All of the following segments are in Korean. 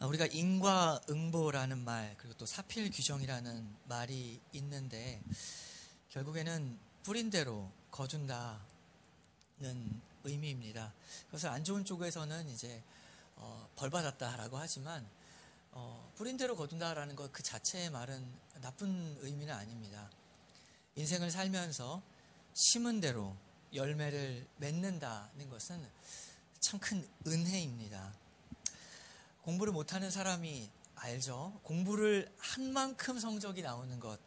우리가 인과응보라는 말, 그리고 또 사필규정이라는 말이 있는데, 결국에는 뿌린 대로 거둔다는 의미입니다. 그래서 안 좋은 쪽에서는 이제 벌 받았다라고 하지만, 뿌린 대로 거둔다라는 것 그 자체의 말은 나쁜 의미는 아닙니다. 인생을 살면서 심은 대로 열매를 맺는다는 것은 참 큰 은혜입니다. 공부를 못하는 사람이 알죠. 공부를 한 만큼 성적이 나오는 것,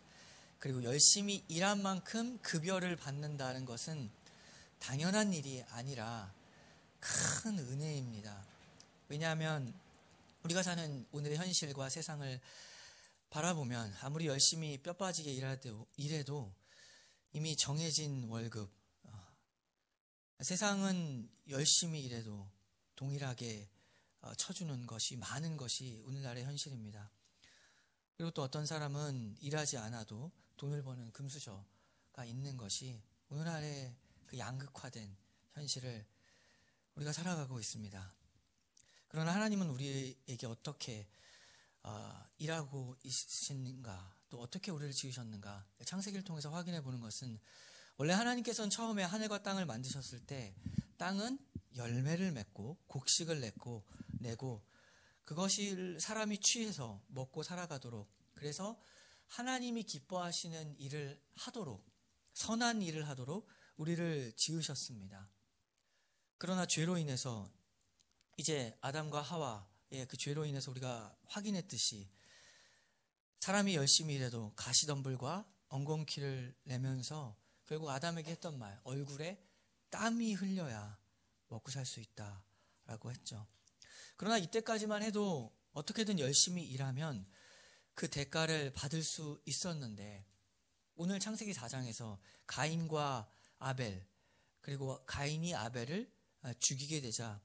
그리고 열심히 일한 만큼 급여를 받는다는 것은 당연한 일이 아니라 큰 은혜입니다. 왜냐하면 우리가 사는 오늘의 현실과 세상을 바라보면 아무리 열심히 뼈 빠지게 일해도 이미 정해진 월급, 세상은 열심히 일해도 동일하게 쳐주는 것이 많은 것이 오늘날의 현실입니다. 그리고 또 어떤 사람은 일하지 않아도 돈을 버는 금수저가 있는 것이 오늘날의 그 양극화된 현실을 우리가 살아가고 있습니다. 그러나 하나님은 우리에게 어떻게 일하고 있으신가, 또 어떻게 우리를 지으셨는가, 창세기를 통해서 확인해 보는 것은, 원래 하나님께서는 처음에 하늘과 땅을 만드셨을 때 땅은 열매를 맺고 곡식을 내고 그것을 사람이 취해서 먹고 살아가도록, 그래서 하나님이 기뻐하시는 일을 하도록, 선한 일을 하도록 우리를 지으셨습니다. 그러나 죄로 인해서 이제 아담과 하와의 그 죄로 인해서 우리가 확인했듯이 사람이 열심히 일해도 가시덤불과 엉겅퀴를 내면서 결국 아담에게 했던 말, 얼굴에 땀이 흘려야 먹고 살 수 있다라고 했죠. 그러나 이때까지만 해도 어떻게든 열심히 일하면 그 대가를 받을 수 있었는데, 오늘 창세기 4장에서 가인과 아벨, 그리고 가인이 아벨을 죽이게 되자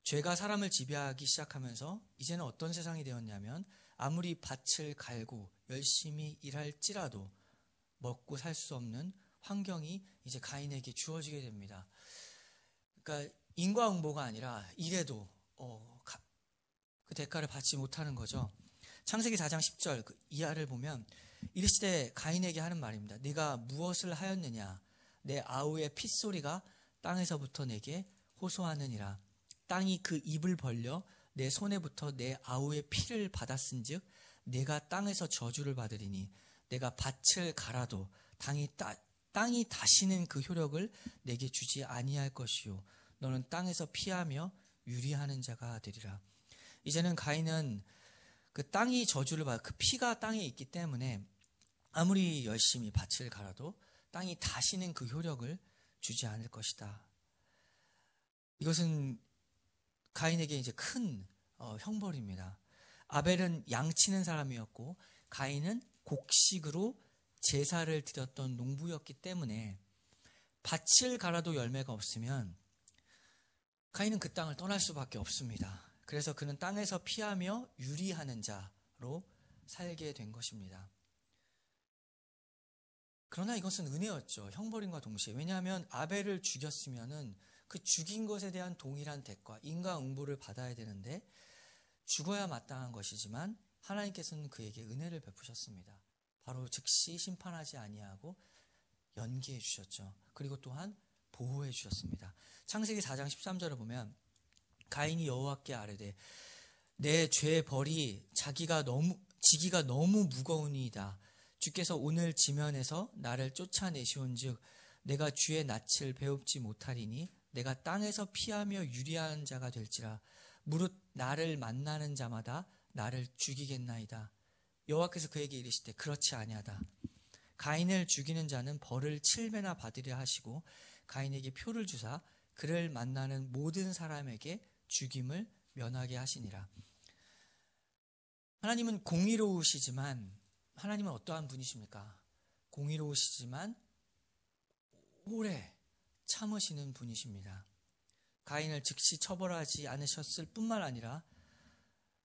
죄가 사람을 지배하기 시작하면서 이제는 어떤 세상이 되었냐면, 아무리 밭을 갈고 열심히 일할지라도 먹고 살 수 없는 환경이 이제 가인에게 주어지게 됩니다. 그러니까 인과응보가 아니라 일해도 그 대가를 받지 못하는 거죠. 창세기 4장 10절 이하를 보면 이르시되 가인에게 하는 말입니다. 네가 무엇을 하였느냐? 내 아우의 핏소리가 땅에서부터 내게 호소하느니라. 땅이 그 입을 벌려 내 손에부터 내 아우의 피를 받았은즉 내가 땅에서 저주를 받으리니 내가 밭을 갈아도 땅이 다시는 그 효력을 내게 주지 아니할 것이요 너는 땅에서 피하며 유리하는 자가 되리라. 이제는 가인은 그 땅이 저주를 받아 그 피가 땅에 있기 때문에 아무리 열심히 밭을 갈아도 땅이 다시는 그 효력을 주지 않을 것이다. 이것은 가인에게 이제 큰 형벌입니다. 아벨은 양치는 사람이었고 가인은 곡식으로 제사를 드렸던 농부였기 때문에 밭을 갈아도 열매가 없으면 가인은 그 땅을 떠날 수밖에 없습니다. 그래서 그는 땅에서 피하며 유리하는 자로 살게 된 것입니다. 그러나 이것은 은혜였죠. 형벌임과 동시에. 왜냐하면 아벨을 죽였으면은 그 죽인 것에 대한 동일한 대가, 인과응보를 받아야 되는데 죽어야 마땅한 것이지만 하나님께서는 그에게 은혜를 베푸셨습니다. 바로 즉시 심판하지 아니하고 연기해 주셨죠. 그리고 또한 보호해 주셨습니다. 창세기 4장 13절을 보면 가인이 여호와께 아뢰되 내 죄의 벌이 지기가 너무 무거우니이다. 주께서 오늘 지면에서 나를 쫓아내시온즉 내가 주의 낯을 배웁지 못하리니 내가 땅에서 피하며 유리한 자가 될지라. 무릇 나를 만나는 자마다 나를 죽이겠나이다. 여호와께서 그에게 이르시되 그렇지 아니하다. 가인을 죽이는 자는 벌을 7배나 받으려 하시고 가인에게 표를 주사 그를 만나는 모든 사람에게 죽임을 면하게 하시니라. 하나님은 공의로우시지만, 하나님은 어떠한 분이십니까? 공의로우시지만 오래 참으시는 분이십니다. 가인을 즉시 처벌하지 않으셨을 뿐만 아니라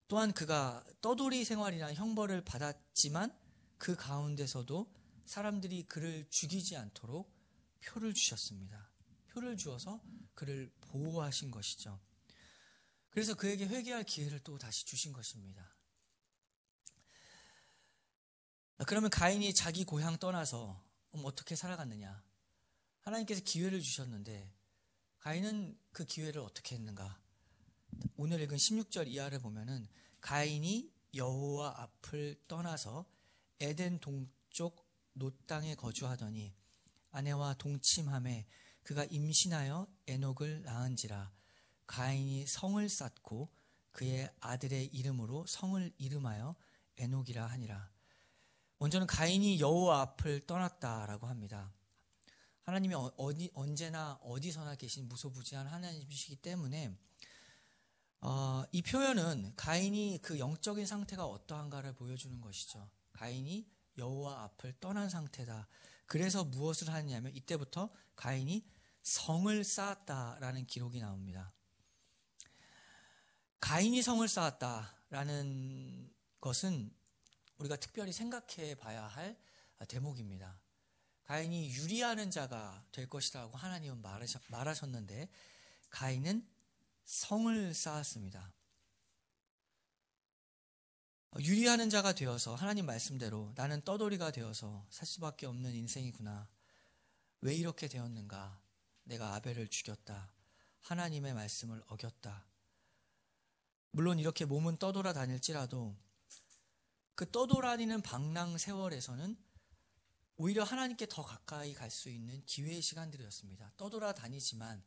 또한 그가 떠돌이 생활이나 형벌을 받았지만 그 가운데서도 사람들이 그를 죽이지 않도록 표를 주셨습니다. 표를 주어서 그를 보호하신 것이죠. 그래서 그에게 회개할 기회를 또 다시 주신 것입니다. 그러면 가인이 자기 고향 떠나서 어떻게 살아갔느냐? 하나님께서 기회를 주셨는데 가인은 그 기회를 어떻게 했는가? 오늘 읽은 16절 이하를 보면은 가인이 여호와 앞을 떠나서 에덴 동쪽 놋 땅에 거주하더니 아내와 동침함에 그가 임신하여 에녹을 낳은지라. 가인이 성을 쌓고 그의 아들의 이름으로 성을 이름하여 에녹이라 하니라. 먼저는 가인이 여호와 앞을 떠났다라고 합니다. 하나님이 언제나 어디서나 계신 무소부지한 하나님이시기 때문에 이 표현은 가인이 그 영적인 상태가 어떠한가를 보여주는 것이죠. 가인이 여호와 앞을 떠난 상태다. 그래서 무엇을 하느냐면 이때부터 가인이 성을 쌓았다라는 기록이 나옵니다. 가인이 성을 쌓았다라는 것은 우리가 특별히 생각해 봐야 할 대목입니다. 가인이 유리하는 자가 될 것이라고 하나님은 말하셨는데 가인은 성을 쌓았습니다. 유리하는 자가 되어서 하나님 말씀대로 나는 떠돌이가 되어서 살 수밖에 없는 인생이구나. 왜 이렇게 되었는가? 내가 아벨을 죽였다. 하나님의 말씀을 어겼다. 물론 이렇게 몸은 떠돌아 다닐지라도 그 떠돌아다니는 방랑 세월에서는 오히려 하나님께 더 가까이 갈 수 있는 기회의 시간들이었습니다. 떠돌아 다니지만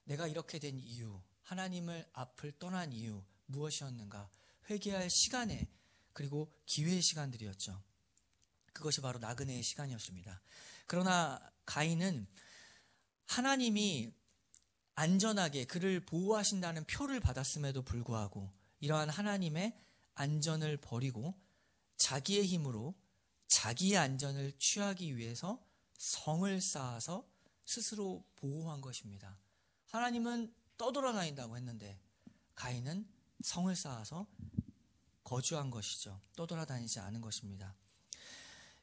내가 이렇게 된 이유, 하나님을 앞을 떠난 이유 무엇이었는가? 회개할 시간에 그리고 기회의 시간들이었죠. 그것이 바로 나그네의 시간이었습니다. 그러나 가인은 하나님이 안전하게 그를 보호하신다는 표를 받았음에도 불구하고 이러한 하나님의 안전을 버리고 자기의 힘으로 자기의 안전을 취하기 위해서 성을 쌓아서 스스로 보호한 것입니다. 하나님은 떠돌아다닌다고 했는데 가인은 성을 쌓아서 거주한 것이죠. 떠돌아다니지 않은 것입니다.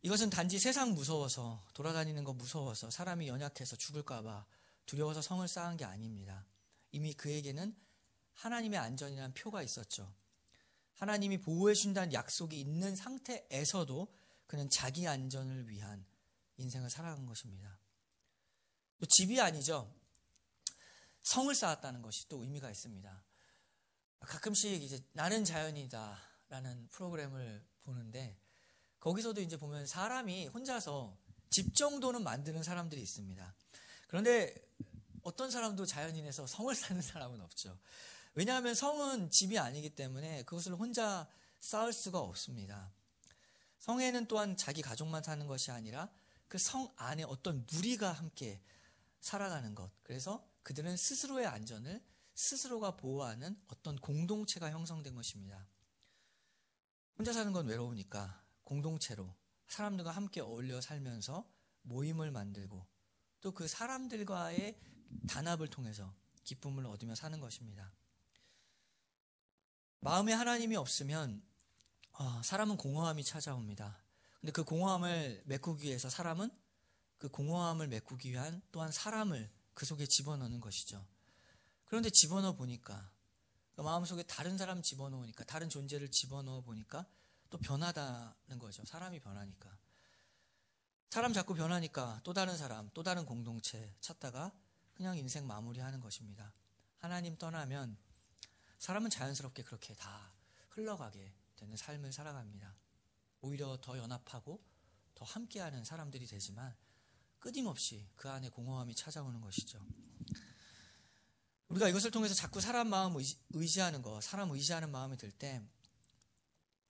이것은 단지 세상 무서워서 돌아다니는 거 무서워서 사람이 연약해서 죽을까 봐 두려워서 성을 쌓은 게 아닙니다. 이미 그에게는 하나님의 안전이라는 표가 있었죠. 하나님이 보호해 준다는 약속이 있는 상태에서도 그는 자기 안전을 위한 인생을 살아간 것입니다. 또 집이 아니죠. 성을 쌓았다는 것이 또 의미가 있습니다. 가끔씩 이제 나는 자연이다라는 프로그램을 보는데 거기서도 이제 보면 사람이 혼자서 집 정도는 만드는 사람들이 있습니다. 그런데 어떤 사람도 자연인에서 성을 쌓는 사람은 없죠. 왜냐하면 성은 집이 아니기 때문에 그것을 혼자 쌓을 수가 없습니다. 성에는 또한 자기 가족만 사는 것이 아니라 그 성 안에 어떤 무리가 함께 살아가는 것. 그래서 그들은 스스로의 안전을 스스로가 보호하는 어떤 공동체가 형성된 것입니다. 혼자 사는 건 외로우니까 공동체로 사람들과 함께 어울려 살면서 모임을 만들고 또 그 사람들과의 단합을 통해서 기쁨을 얻으며 사는 것입니다. 마음에 하나님이 없으면 사람은 공허함이 찾아옵니다. 근데 그 공허함을 메꾸기 위해서 사람은 그 공허함을 메꾸기 위한 또한 사람을 그 속에 집어넣는 것이죠. 그런데 집어넣어 보니까 그 마음속에 다른 사람 집어넣으니까 다른 존재를 집어넣어 보니까 또 변하다는 거죠. 사람이 변하니까. 사람 자꾸 변하니까 또 다른 사람, 또 다른 공동체 찾다가 그냥 인생 마무리하는 것입니다. 하나님 떠나면 사람은 자연스럽게 그렇게 다 흘러가게 되는 삶을 살아갑니다. 오히려 더 연합하고 더 함께하는 사람들이 되지만 끊임없이 그 안에 공허함이 찾아오는 것이죠. 우리가 이것을 통해서 자꾸 사람 마음 의지하는 거, 사람 의지하는 마음이 들 때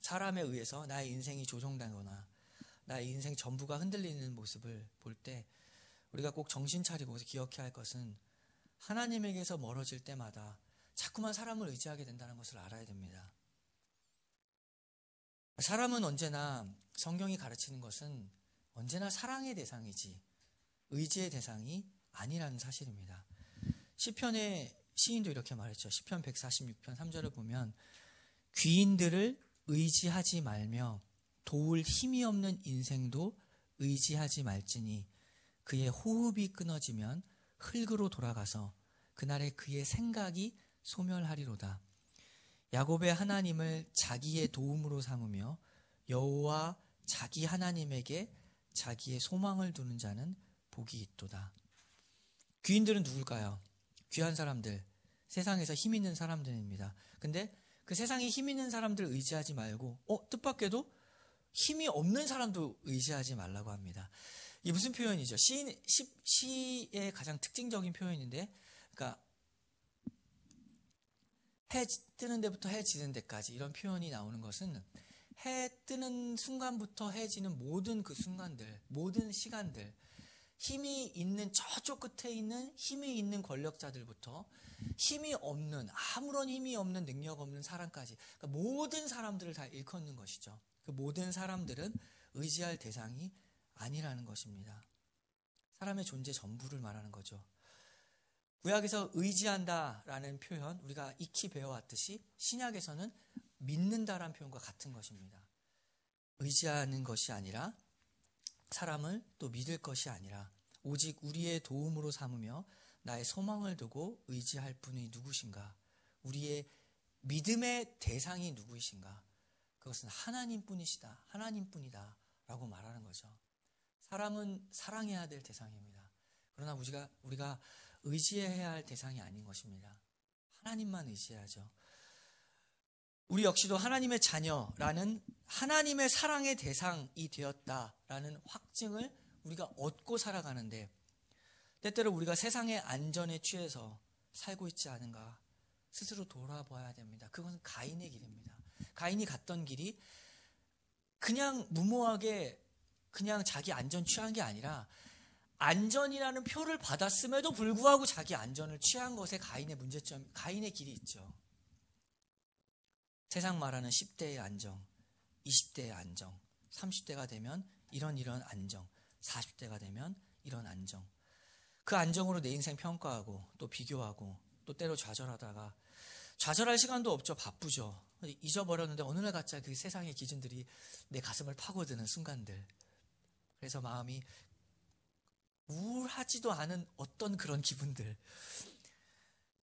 사람에 의해서 나의 인생이 조종되거나 나의 인생 전부가 흔들리는 모습을 볼 때 우리가 꼭 정신 차리고 기억해야 할 것은 하나님에게서 멀어질 때마다 자꾸만 사람을 의지하게 된다는 것을 알아야 됩니다. 사람은 언제나 성경이 가르치는 것은 언제나 사랑의 대상이지 의지의 대상이 아니라는 사실입니다. 시편의 시인도 이렇게 말했죠. 시편 146편 3절을 보면 귀인들을 의지하지 말며 도울 힘이 없는 인생도 의지하지 말지니 그의 호흡이 끊어지면 흙으로 돌아가서 그날에 그의 생각이 소멸하리로다. 야곱의 하나님을 자기의 도움으로 삼으며 여호와 자기 하나님에게 자기의 소망을 두는 자는 복이 있도다. 귀인들은 누굴까요? 귀한 사람들, 세상에서 힘 있는 사람들입니다. 근데 그 세상에 힘 있는 사람들 의지하지 말고 뜻밖에도 힘이 없는 사람도 의지하지 말라고 합니다. 이게 무슨 표현이죠? 시의 가장 특징적인 표현인데, 그러니까 해 뜨는 데부터 해 지는 데까지 이런 표현이 나오는 것은 해 뜨는 순간부터 해 지는 모든 그 순간들, 모든 시간들, 힘이 있는 저쪽 끝에 있는 힘이 있는 권력자들부터 힘이 없는, 아무런 힘이 없는, 능력 없는 사람까지, 그러니까 모든 사람들을 다 일컫는 것이죠. 그 모든 사람들은 의지할 대상이 아니라는 것입니다. 사람의 존재 전부를 말하는 거죠. 구약에서 의지한다라는 표현, 우리가 익히 배워왔듯이 신약에서는 믿는다라는 표현과 같은 것입니다. 의지하는 것이 아니라, 사람을 또 믿을 것이 아니라 오직 우리의 도움으로 삼으며 나의 소망을 두고 의지할 분이 누구신가? 우리의 믿음의 대상이 누구이신가? 그것은 하나님뿐이시다. 하나님뿐이다 라고 말하는 거죠. 사람은 사랑해야 될 대상입니다. 그러나 우리가 의지해야 할 대상이 아닌 것입니다. 하나님만 의지해야죠. 우리 역시도 하나님의 자녀라는 하나님의 사랑의 대상이 되었다라는 확증을 우리가 얻고 살아가는데, 때때로 우리가 세상의 안전에 취해서 살고 있지 않은가 스스로 돌아봐야 됩니다. 그것은 가인의 길입니다. 가인이 갔던 길이 그냥 무모하게 그냥 자기 안전 취한 게 아니라, 안전이라는 표를 받았음에도 불구하고 자기 안전을 취한 것에 가인의 문제점, 가인의 길이 있죠. 세상 말하는 10대의 안정, 20대의 안정, 30대가 되면 이런 안정, 40대가 되면 이런 안정. 그 안정으로 내 인생 평가하고 또 비교하고 또 때로 좌절하다가, 좌절할 시간도 없죠. 바쁘죠. 잊어버렸는데 어느 날 갑자기 그 세상의 기준들이 내 가슴을 파고드는 순간들. 그래서 마음이 우울하지도 않은 어떤 그런 기분들.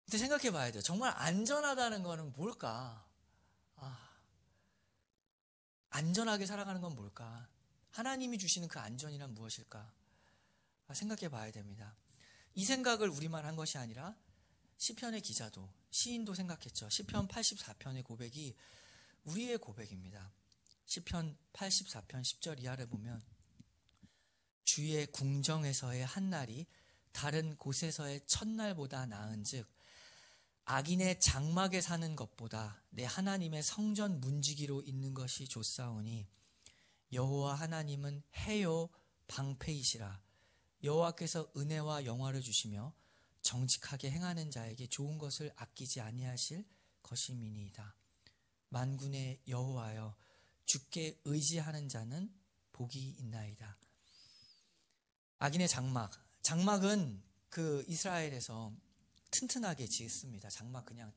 근데 생각해 봐야 돼요. 정말 안전하다는 거는 뭘까? 안전하게 살아가는 건 뭘까? 하나님이 주시는 그 안전이란 무엇일까? 생각해 봐야 됩니다. 이 생각을 우리만 한 것이 아니라 시편의 기자도, 시인도 생각했죠. 시편 84편의 고백이 우리의 고백입니다. 시편 84편 10절 이하를 보면, 주의 궁정에서의 한날이 다른 곳에서의 첫날보다 나은즉 악인의 장막에 사는 것보다 내 하나님의 성전 문지기로 있는 것이 좋사오니, 여호와 하나님은 해요 방패이시라. 여호와께서 은혜와 영화를 주시며 정직하게 행하는 자에게 좋은 것을 아끼지 아니하실 것임이니이다. 만군의 여호와여, 주께 의지하는 자는 복이 있나이다. 악인의 장막은 그 이스라엘에서 튼튼하게 짓습니다. 장막 그냥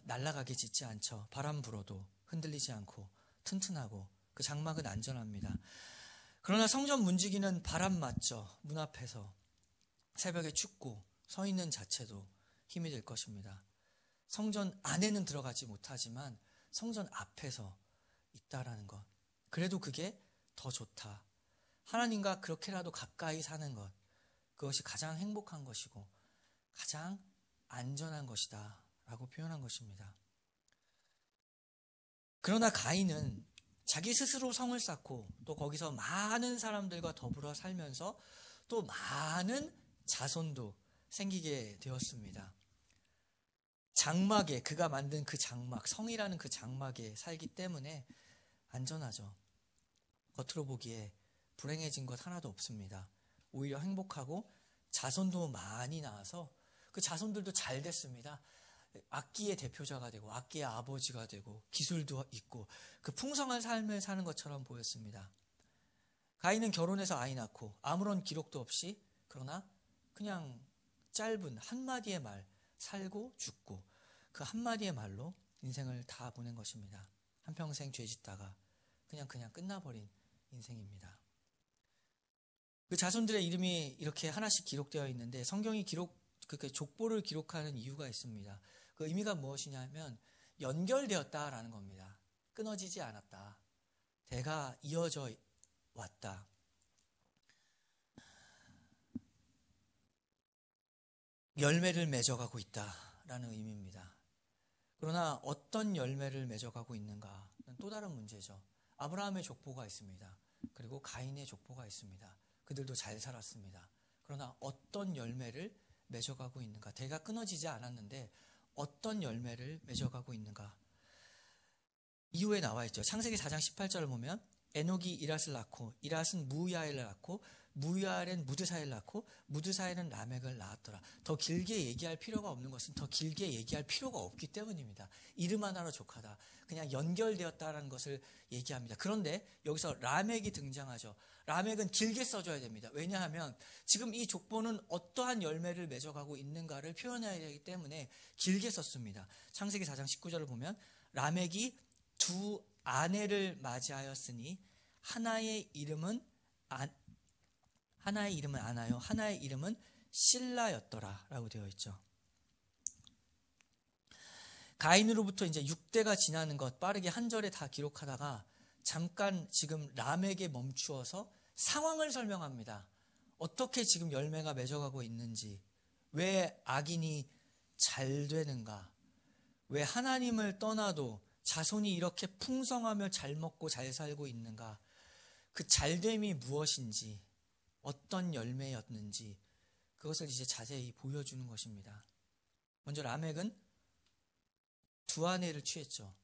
날아가게 짓지 않죠. 바람 불어도 흔들리지 않고 튼튼하고, 그 장막은 안전합니다. 그러나 성전 문지기는 바람 맞죠. 문 앞에서 새벽에 춥고 서 있는 자체도 힘이 될 것입니다. 성전 안에는 들어가지 못하지만 성전 앞에서 있다라는 것, 그래도 그게 더 좋다. 하나님과 그렇게라도 가까이 사는 것, 그것이 가장 행복한 것이고 가장 안전한 것이다 라고 표현한 것입니다. 그러나 가인은 자기 스스로 성을 쌓고 또 거기서 많은 사람들과 더불어 살면서 또 많은 자손도 생기게 되었습니다. 장막에, 그가 만든 그 장막, 성이라는 그 장막에 살기 때문에 안전하죠. 겉으로 보기에 불행해진 것 하나도 없습니다. 오히려 행복하고 자손도 많이 낳아서 그 자손들도 잘 됐습니다. 악기의 대표자가 되고 악기의 아버지가 되고 기술도 있고 그 풍성한 삶을 사는 것처럼 보였습니다. 가인은 결혼해서 아이 낳고 아무런 기록도 없이, 그러나 그냥 짧은 한마디의 말, 살고 죽고 그 한마디의 말로 인생을 다 보낸 것입니다. 한평생 죄 짓다가 그냥 끝나버린 인생입니다. 그 자손들의 이름이 이렇게 하나씩 기록되어 있는데, 성경이 족보를 기록하는 이유가 있습니다. 그 의미가 무엇이냐면 연결되었다라는 겁니다. 끊어지지 않았다. 대가 이어져 왔다. 열매를 맺어가고 있다라는 의미입니다. 그러나 어떤 열매를 맺어가고 있는가는 또 다른 문제죠. 아브라함의 족보가 있습니다. 그리고 가인의 족보가 있습니다. 그들도 잘 살았습니다. 그러나 어떤 열매를 맺어가고 있는가? 대가 끊어지지 않았는데 어떤 열매를 맺어가고 있는가? 이후에 나와 있죠. 창세기 4장 18절을 보면 에녹이 이랏을 낳고 이랏은 무야엘을 낳고 무야엘은 무드사엘을 낳고 무드사엘은 라멕을 낳았더라. 더 길게 얘기할 필요가 없는 것은 더 길게 얘기할 필요가 없기 때문입니다. 이름 하나로 족하다. 그냥 연결되었다는 것을 얘기합니다. 그런데 여기서 라멕이 등장하죠. 라멕은 길게 써줘야 됩니다. 왜냐하면 지금 이 족보는 어떠한 열매를 맺어가고 있는가를 표현해야 되기 때문에 길게 썼습니다. 창세기 4장 19절을 보면 라멕이 두 아내를 맞이하였으니 하나의 이름은 아나요, 하나의 이름은 실라였더라 라고 되어 있죠. 가인으로부터 이제 6대가 지나는 것 빠르게 한 절에 다 기록하다가 잠깐 지금 람에게 멈추어서 상황을 설명합니다. 어떻게 지금 열매가 맺어가고 있는지, 왜 악인이 잘 되는가, 왜 하나님을 떠나도 자손이 이렇게 풍성하며 잘 먹고 잘 살고 있는가, 그 잘됨이 무엇인지, 어떤 열매였는지 그것을 이제 자세히 보여주는 것입니다. 먼저 라멕은 두 아내를 취했죠.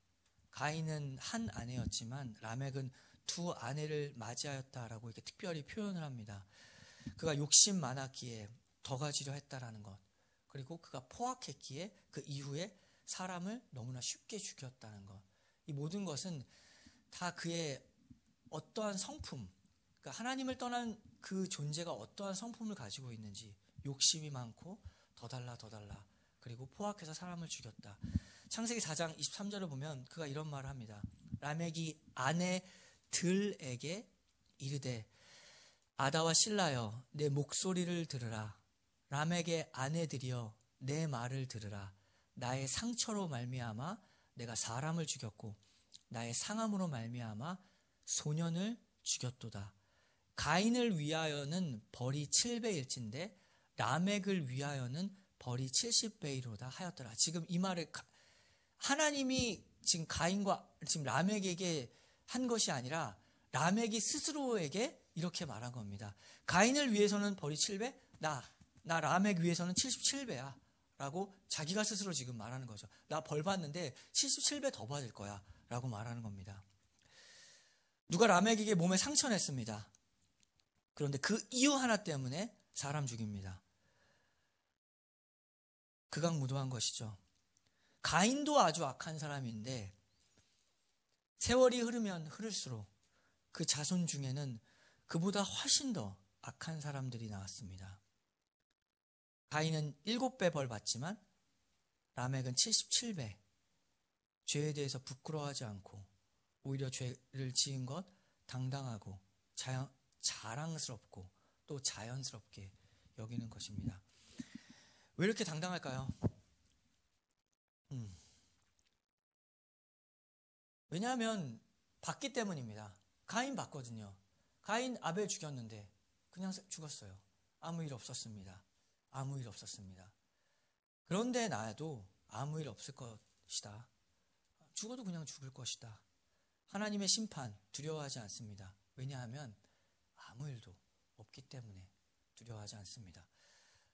가인은 한 아내였지만 라멕은 두 아내를 맞이하였다라고 이렇게 특별히 표현을 합니다. 그가 욕심 많았기에 더 가지려 했다라는 것, 그리고 그가 포악했기에 그 이후에 사람을 너무나 쉽게 죽였다는 것, 이 모든 것은 다 그의 어떠한 성품, 그러니까 하나님을 떠난 그 존재가 어떠한 성품을 가지고 있는지, 욕심이 많고 더 달라 그리고 포악해서 사람을 죽였다. 창세기 4장 23절을 보면 그가 이런 말을 합니다. 라멕이 아내들에게 이르되 아다와 실라여 내 목소리를 들으라. 라멕의 아내들이여 내 말을 들으라. 나의 상처로 말미암아 내가 사람을 죽였고 나의 상함으로 말미암아 소년을 죽였도다. 가인을 위하여는 벌이 7배일진데 라멕을 위하여는 벌이 70배이로다 하였더라. 지금 이 말을 하나님이 지금 가인과 지금 라멕에게 한 것이 아니라 라멕이 스스로에게 이렇게 말한 겁니다. 가인을 위해서는 벌이 7배, 나 라멕 위해서는 77배야 라고 자기가 스스로 지금 말하는 거죠. 나 벌 받는데 77배 더 받을 거야 라고 말하는 겁니다. 누가 라멕에게 몸에 상처 냈습니다. 그런데 그 이유 하나 때문에 사람 죽입니다. 극악무도한 것이죠. 가인도 아주 악한 사람인데 세월이 흐르면 흐를수록 그 자손 중에는 그보다 훨씬 더 악한 사람들이 나왔습니다. 가인은 7배 벌 받지만 라멕은 77배. 죄에 대해서 부끄러워하지 않고 오히려 죄를 지은 것 당당하고 자랑스럽고 또 자연스럽게 여기는 것입니다. 왜 이렇게 당당할까요? 왜냐하면 봤기 때문입니다. 가인 봤거든요. 가인 아벨 죽였는데 그냥 죽었어요. 아무 일 없었습니다. 아무 일 없었습니다. 그런데 나도 아무 일 없을 것이다. 죽어도 그냥 죽을 것이다. 하나님의 심판 두려워하지 않습니다. 왜냐하면 아무 일도 없기 때문에 두려워하지 않습니다.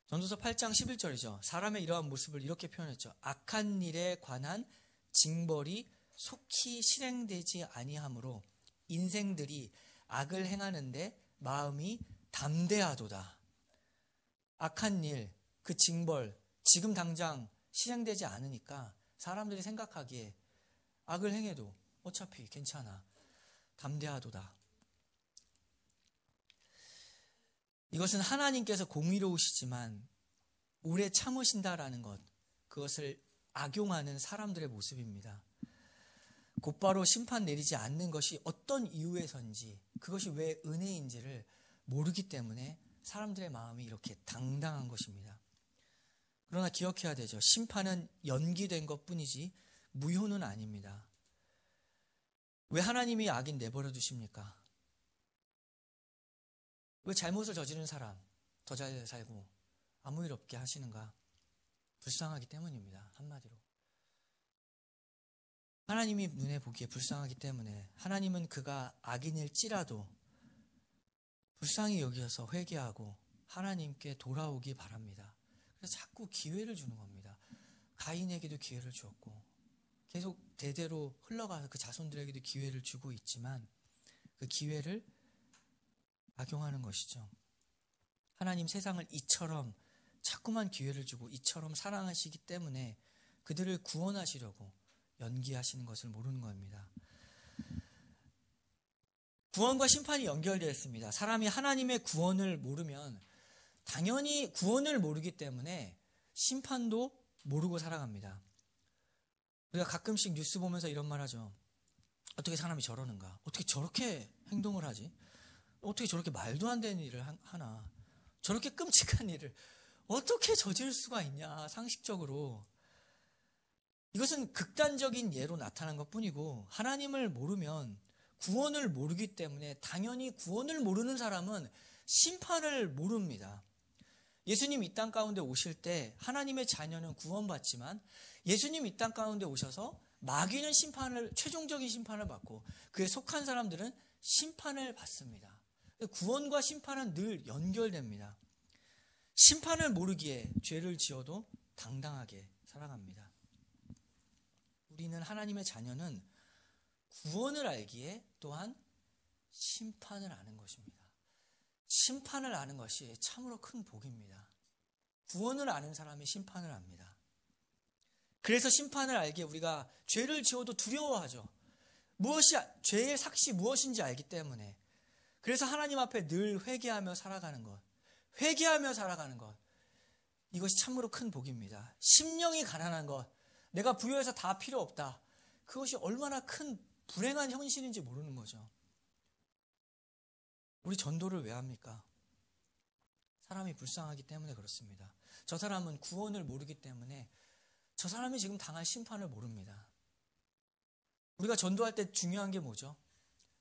전도서 8장 11절이죠. 사람의 이러한 모습을 이렇게 표현했죠. 악한 일에 관한 징벌이 속히 실행되지 아니하므로 인생들이 악을 행하는데 마음이 담대하도다. 악한 일, 그 징벌 지금 당장 실행되지 않으니까 사람들이 생각하기에 악을 행해도 어차피 괜찮아. 담대하도다. 이것은 하나님께서 공의로우시지만 오래 참으신다라는 것, 그것을 악용하는 사람들의 모습입니다. 곧바로 심판 내리지 않는 것이 어떤 이유에서인지, 그것이 왜 은혜인지를 모르기 때문에 사람들의 마음이 이렇게 당당한 것입니다. 그러나 기억해야 되죠. 심판은 연기된 것뿐이지 무효는 아닙니다. 왜 하나님이 악인 내버려 두십니까? 왜 잘못을 저지른 사람 더 잘 살고 아무 일 없게 하시는가? 불쌍하기 때문입니다. 한마디로. 하나님이 눈에 보기에 불쌍하기 때문에 하나님은 그가 악인일지라도 불쌍히 여기어서 회개하고 하나님께 돌아오기 바랍니다. 그래서 자꾸 기회를 주는 겁니다. 가인에게도 기회를 주었고 계속 대대로 흘러가서 그 자손들에게도 기회를 주고 있지만 그 기회를 악용하는 것이죠. 하나님 세상을 이처럼 자꾸만 기회를 주고 이처럼 사랑하시기 때문에 그들을 구원하시려고 연기하시는 것을 모르는 겁니다. 구원과 심판이 연결되어 있습니다. 사람이 하나님의 구원을 모르면 당연히 구원을 모르기 때문에 심판도 모르고 살아갑니다. 우리가 가끔씩 뉴스 보면서 이런 말 하죠. 어떻게 사람이 저러는가? 어떻게 저렇게 행동을 하지? 어떻게 저렇게 말도 안 되는 일을 하나? 저렇게 끔찍한 일을 어떻게 저지를 수가 있냐? 상식적으로. 이것은 극단적인 예로 나타난 것뿐이고 하나님을 모르면 구원을 모르기 때문에 당연히 구원을 모르는 사람은 심판을 모릅니다. 예수님 이 땅 가운데 오실 때 하나님의 자녀는 구원받지만 예수님 이 땅 가운데 오셔서 마귀는 최종적인 심판을 받고 그에 속한 사람들은 심판을 받습니다. 구원과 심판은 늘 연결됩니다. 심판을 모르기에 죄를 지어도 당당하게 살아갑니다. 우리는 하나님의 자녀는 구원을 알기에 또한 심판을 아는 것입니다. 심판을 아는 것이 참으로 큰 복입니다. 구원을 아는 사람이 심판을 압니다. 그래서 심판을 알기에 우리가 죄를 지어도 두려워하죠. 죄의 삭시 무엇인지 알기 때문에. 그래서 하나님 앞에 늘 회개하며 살아가는 것. 회개하며 살아가는 것. 이것이 참으로 큰 복입니다. 심령이 가난한 것. 내가 부여해서 다 필요 없다. 그것이 얼마나 큰 불행한 현실인지 모르는 거죠. 우리 전도를 왜 합니까? 사람이 불쌍하기 때문에 그렇습니다. 저 사람은 구원을 모르기 때문에 저 사람이 지금 당할 심판을 모릅니다. 우리가 전도할 때 중요한 게 뭐죠?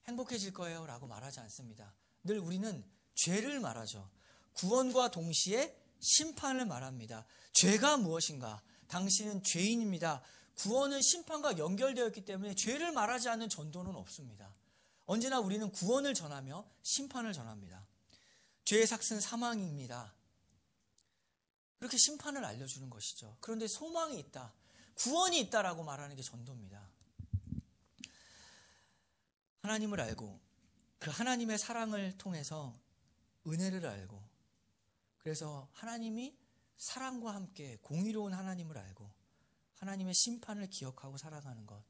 행복해질 거예요 라고 말하지 않습니다. 늘 우리는 죄를 말하죠. 구원과 동시에 심판을 말합니다. 죄가 무엇인가? 당신은 죄인입니다. 구원은 심판과 연결되어 있기 때문에 죄를 말하지 않는 전도는 없습니다. 언제나 우리는 구원을 전하며 심판을 전합니다. 죄의 삭은 사망입니다. 그렇게 심판을 알려주는 것이죠. 그런데 소망이 있다, 구원이 있다라고 말하는 게 전도입니다. 하나님을 알고 그 하나님의 사랑을 통해서 은혜를 알고 그래서 하나님이 사랑과 함께 공의로운 하나님을 알고 하나님의 심판을 기억하고 살아가는 것,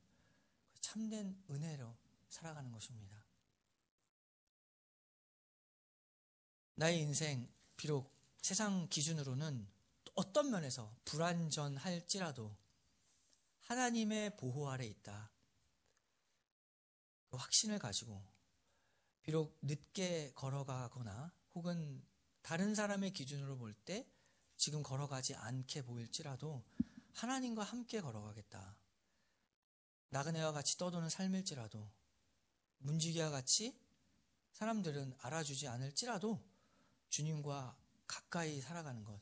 참된 은혜로 살아가는 것입니다. 나의 인생 비록 세상 기준으로는 어떤 면에서 불완전할지라도 하나님의 보호 아래 있다. 그 확신을 가지고 비록 늦게 걸어가거나 혹은 다른 사람의 기준으로 볼 때 지금 걸어가지 않게 보일지라도 하나님과 함께 걸어가겠다. 나그네와 같이 떠도는 삶일지라도 문지기와 같이 사람들은 알아주지 않을지라도 주님과 가까이 살아가는 것,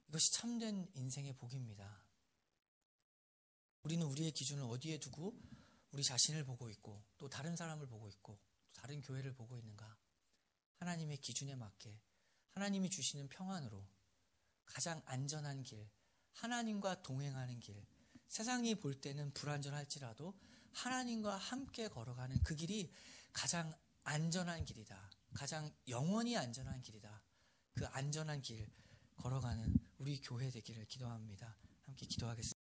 이것이 참된 인생의 복입니다. 우리는 우리의 기준을 어디에 두고 우리 자신을 보고 있고 또 다른 사람을 보고 있고 다른 교회를 보고 있는가? 하나님의 기준에 맞게 하나님이 주시는 평안으로 가장 안전한 길, 하나님과 동행하는 길, 세상이 볼 때는 불안전할지라도 하나님과 함께 걸어가는 그 길이 가장 안전한 길이다. 가장 영원히 안전한 길이다. 그 안전한 길 걸어가는 우리 교회 되기를 기도합니다. 함께 기도하겠습니다.